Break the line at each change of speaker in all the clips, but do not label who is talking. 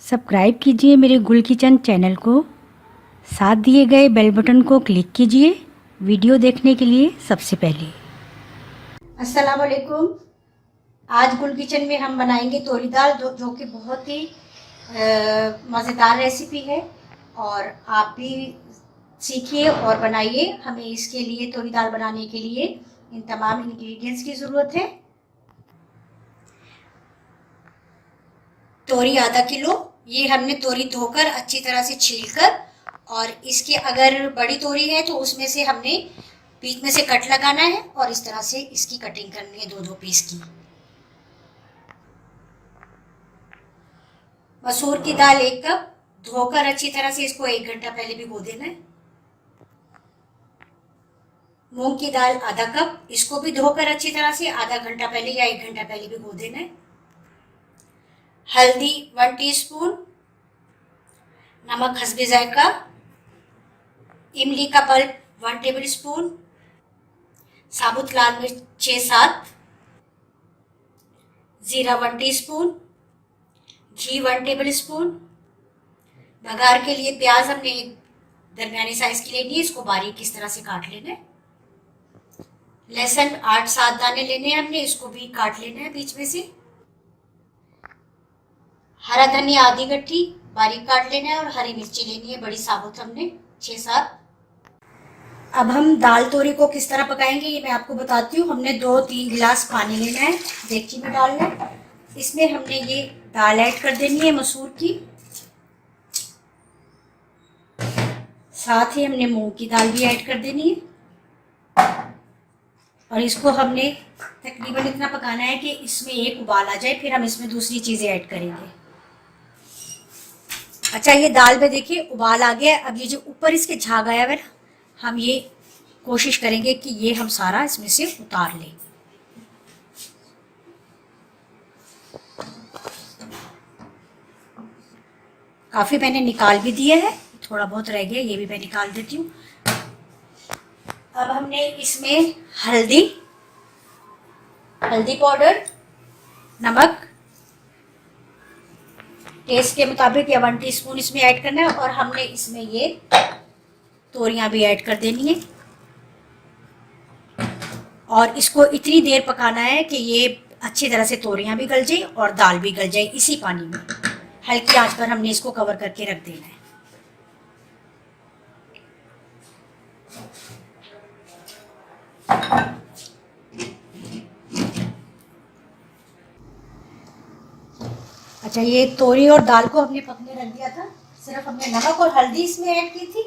Subscribe कीजिए मेरे गुल किचन चैनल को, साथ दिए गए बेल बटन को क्लिक कीजिए वीडियो देखने के लिए सबसे पहले। अस्सलाम वालेकुम। आज गुल किचन में हम बनाएंगे तोरी दाल, जो कि बहुत ही मज़ेदार रेसिपी है और आप भी सीखिए और बनाइए। हमें इसके लिए तोरी दाल बनाने के लिए इन तमाम इंग्रेडिएंट्स की ज़रूरत है। तोरी आधा किलो, ये हमने तोरी धोकर अच्छी तरह से छीलकर, और इसके अगर बड़ी तोरी है तो उसमें से हमने बीच में से कट लगाना है और इस तरह से इसकी कटिंग करनी है, दो पीस की। मसूर की दाल 1 कप, धोकर अच्छी तरह से इसको 1 घंटा पहले भिगो देना है। मूंग की दाल आधा कप, इसको भी धोकर अच्छी तरह से आधा घंटा पहले या 1 घंटा पहले भिगो देना है। हल्दी 1 टीस्पून, नमक हस्बे जायका, इमली का पल्प 1 टेबल स्पून, साबुत लाल मिर्च 6-7, जीरा 1 टीस्पून, घी 1 टेबल स्पून। बघार के लिए प्याज हमने एक दरमियानी साइज की लेनी है, इसको बारीक इस तरह से काट लेना है। लहसुन 8-7 दाने लेने हैं हमने, इसको भी काट लेना है बीच में से। हरा धनिया आधी गट्ठी बारीक काट लेना है, और हरी मिर्ची लेनी है बड़ी साबुत हमने 6-7। अब हम दाल तोरी को किस तरह पकाएंगे ये मैं आपको बताती हूँ। हमने 2-3 गिलास पानी लेना है, डेगची में डालना है। इसमें हमने ये दाल ऐड कर देनी है मसूर की, साथ ही हमने मूंग की दाल भी ऐड कर देनी है, और इसको हमने तकरीबन इतना पकाना है कि इसमें एक उबाल आ जाए, फिर हम इसमें दूसरी चीज़ें ऐड करेंगे। अच्छा, ये दाल में देखिए उबाल आ गया। अब ये जो ऊपर इसके झाग आया है ना, हम ये कोशिश करेंगे कि ये हम सारा इसमें से उतार लें। काफ़ी मैंने निकाल भी दिया है, थोड़ा बहुत रह गया, ये भी मैं निकाल देती हूँ। अब हमने इसमें हल्दी पाउडर, नमक टेस्ट के मुताबिक या 1 टीस्पून इसमें ऐड करना है, और हमने इसमें ये तोरियां भी ऐड कर देनी है, और इसको इतनी देर पकाना है कि ये अच्छी तरह से तोरियां भी गल जाए और दाल भी गल जाए। इसी पानी में हल्की आंच पर हमने इसको कवर करके रख देना है। अच्छा, ये तोरी और दाल को हमने पकने रख दिया था, सिर्फ हमने नमक और हल्दी इसमें ऐड की थी।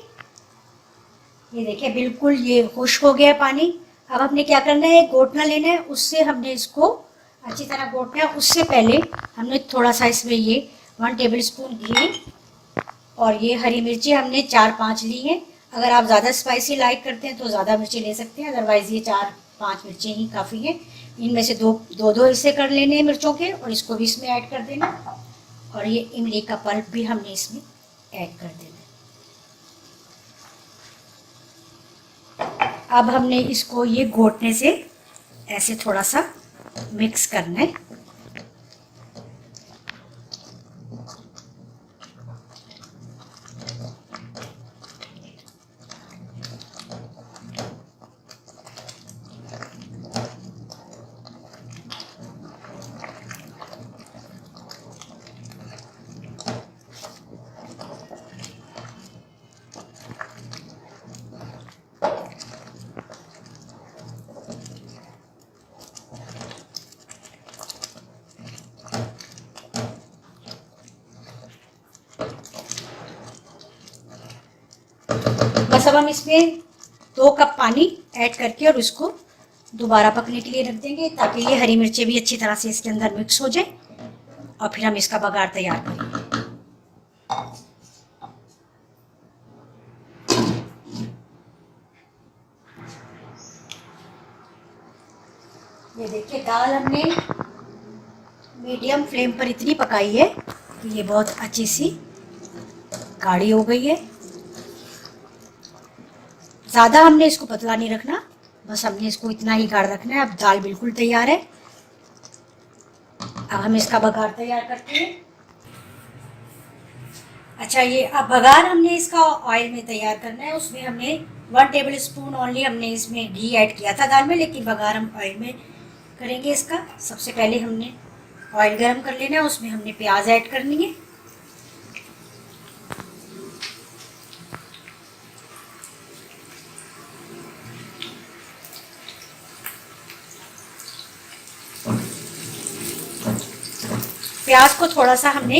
ये देखिए बिल्कुल ये खुश्क हो गया पानी। अब हमने क्या करना है, घोटना लेना है, उससे हमने इसको अच्छी तरह घोटना है। उससे पहले हमने थोड़ा सा इसमें ये 1 टेबल स्पून घी, और ये हरी मिर्ची हमने 4-5 ली हैं। अगर आप ज़्यादा स्पाइसी लाइक करते हैं तो ज़्यादा मिर्ची ले सकते हैं, अदरवाइज़ ये 4-5 मिर्ची ही काफ़ी हैं। इनमें से दो हिस्से कर लेने हैं मिर्चों के, और इसको भी इसमें ऐड कर देना, और ये इमली का पल्प भी हमने इसमें ऐड कर देना। अब हमने इसको ये घोटने से ऐसे थोड़ा सा मिक्स करना है। बस अब हम इसमें 2 कप पानी ऐड करके और इसको दोबारा पकने के लिए रख देंगे, ताकि ये हरी मिर्चें भी अच्छी तरह से इसके अंदर मिक्स हो जाए, और फिर हम इसका बघार तैयार करेंगे। ये देखिए दाल हमने मीडियम फ्लेम पर इतनी पकाई है कि ये बहुत अच्छी सी गाढ़ी हो गई है। ज़्यादा हमने इसको पतला नहीं रखना, बस हमने इसको इतना ही गाढ़ा रखना है। अब दाल बिल्कुल तैयार है। अब हम इसका बघार तैयार करते हैं। अच्छा, ये अब बघार हमने इसका ऑयल में तैयार करना है। उसमें हमने 1 टेबल स्पून ओनली हमने इसमें घी ऐड किया था दाल में, लेकिन बघार हम ऑयल में करेंगे इसका। सबसे पहले हमने ऑयल गरम कर लेना है, उसमें हमने प्याज ऐड करनी है। प्याज को थोड़ा सा हमने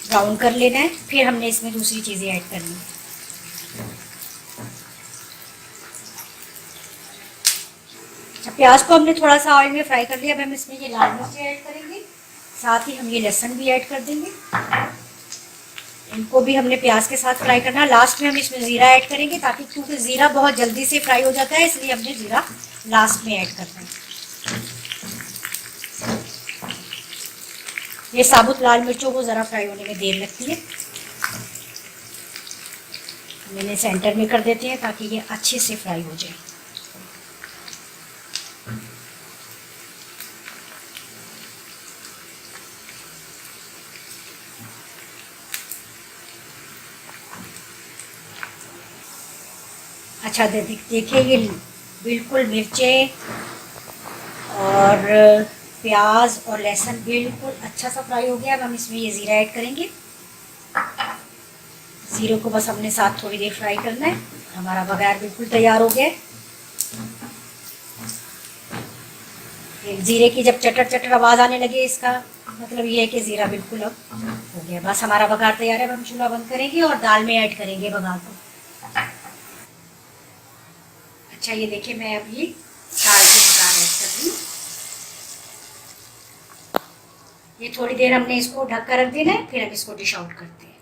ब्राउन कर लेना है, फिर हमने इसमें दूसरी चीज़ें ऐड करनी है। प्याज को हमने थोड़ा सा ऑयल में फ्राई कर लिया। अब हम इसमें ये लाल मिर्च ऐड करेंगे, साथ ही हम ये लहसुन भी ऐड कर देंगे। इनको भी हमने प्याज के साथ फ्राई करना है। लास्ट में हम इसमें ज़ीरा ऐड करेंगे, ताकि क्योंकि ज़ीरा बहुत जल्दी से फ्राई हो जाता है, इसलिए हमने ज़ीरा लास्ट में ऐड करना है। ये साबुत लाल मिर्चों को ज़रा फ्राई होने में देर लगती है। मैंने सेंटर में कर देते हैं ताकि ये अच्छे से फ्राई हो जाए। अच्छा, देखिए ये बिल्कुल मिर्चें और प्याज और लहसुन बिल्कुल अच्छा सा फ्राई हो गया। अब हम इसमें ये ज़ीरा ऐड करेंगे। ज़ीरे को बस हमने साथ थोड़ी देर फ्राई करना है। हमारा बघार बिल्कुल तैयार हो गया है। ज़ीरे की जब चटर चटर आवाज़ आने लगे, इसका मतलब ये है कि ज़ीरा बिल्कुल अब हो गया। बस हमारा बघार तैयार है। अब हम चूल्हा बंद करेंगे और दाल में ऐड करेंगे बघार को। अच्छा, ये देखिए मैं अब ये दाल में बघार ऐड कर रही हूँ। ये थोड़ी देर हमने इसको ढक कर रख देना है, फिर हम इसको डिश आउट करते हैं।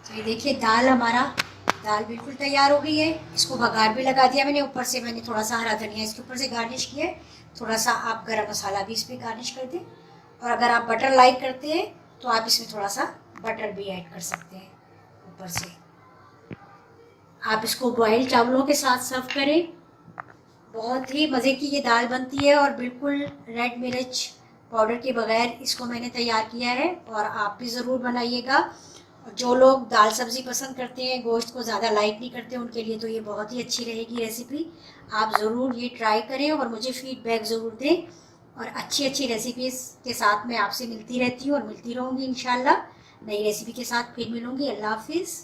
तो ये देखिए दाल बिल्कुल तैयार हो गई है। इसको बघार भी लगा दिया मैंने। ऊपर से मैंने थोड़ा सा हरा धनिया इसके ऊपर से गार्निश किया है। थोड़ा सा आप गरम मसाला भी इस पर गार्निश कर दें, और अगर आप बटर लाइक करते हैं तो आप इसमें थोड़ा सा बटर भी ऐड कर सकते हैं ऊपर से। आप इसको बॉयल चावलों के साथ सर्व करें। बहुत ही मज़े की ये दाल बनती है, और बिल्कुल रेड मिर्च पाउडर के बगैर इसको मैंने तैयार किया है, और आप भी ज़रूर बनाइएगा। जो लोग दाल सब्ज़ी पसंद करते हैं, गोश्त को ज़्यादा लाइक नहीं करते, उनके लिए तो ये बहुत ही अच्छी रहेगी रेसिपी। आप ज़रूर ये ट्राई करें और मुझे फीडबैक ज़रूर दें। और अच्छी अच्छी रेसिपीज़ के साथ मैं आपसे मिलती रहती हूँ और मिलती रहूँगी इंशाल्लाह। नई रेसिपी के साथ फिर मिलूँगी। अल्लाह हाफिज़।